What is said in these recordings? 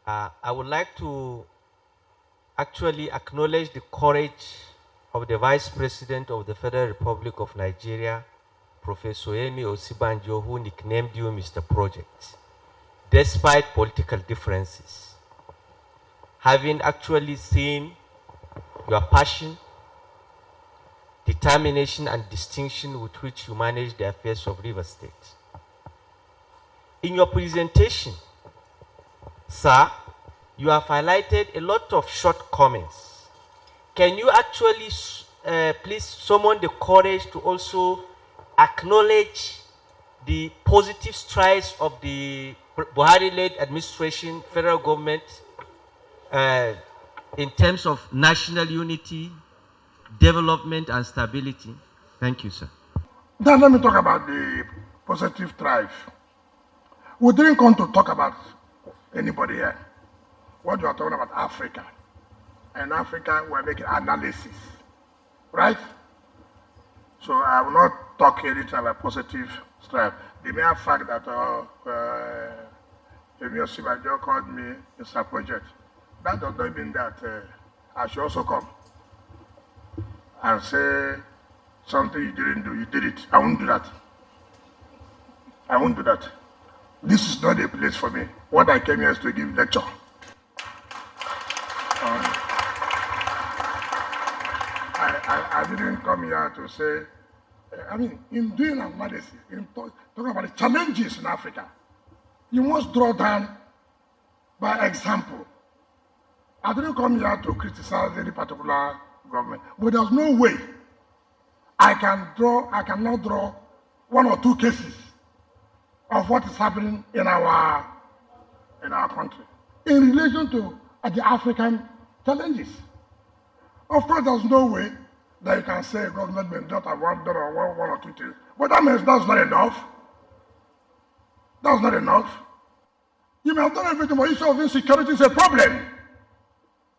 I would like to actually acknowledge the courage of the Vice President of the Federal Republic of Nigeria, Professor Yemi Osibanjo, who nicknamed you Mr. Project, despite political differences, having actually seen your passion, determination, and distinction with which you manage the affairs of River State. In your presentation, sir, you have highlighted a lot of shortcomings. Can you actually please summon the courage to also acknowledge the positive strides of the Buhari-led administration, federal government, in terms of national unity, development, and stability? Thank you, sir. Then let me talk about the positive drive. We didn't come to talk about anybody here. What you are talking about, Africa. And Africa, we're making analysis, right? So I will not talk anything about positive strive. The mere fact that Emir Sibajo called me Mr. Project, that does not mean that I should also come and say something you didn't do, you did it. I won't do that. I won't do that. This is not a place for me. What I came here is to give lecture. I didn't come here to say, in doing analysis, in talking about the challenges in Africa, you must draw down by example. I didn't come here to criticize any particular government, but there's no way I cannot draw one or two cases of what is happening in our country in relation to the African challenges. Of course, there's no way that you can say government may not have one or two things, but that means that's not enough. That's not enough. You may have done everything, but issue of insecurity is a problem.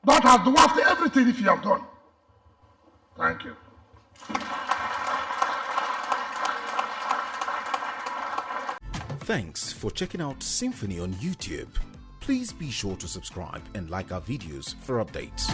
That has dwarfed everything if you have done. Thank you. Thanks for checking out Symphony on YouTube. Please be sure to subscribe and like our videos for updates.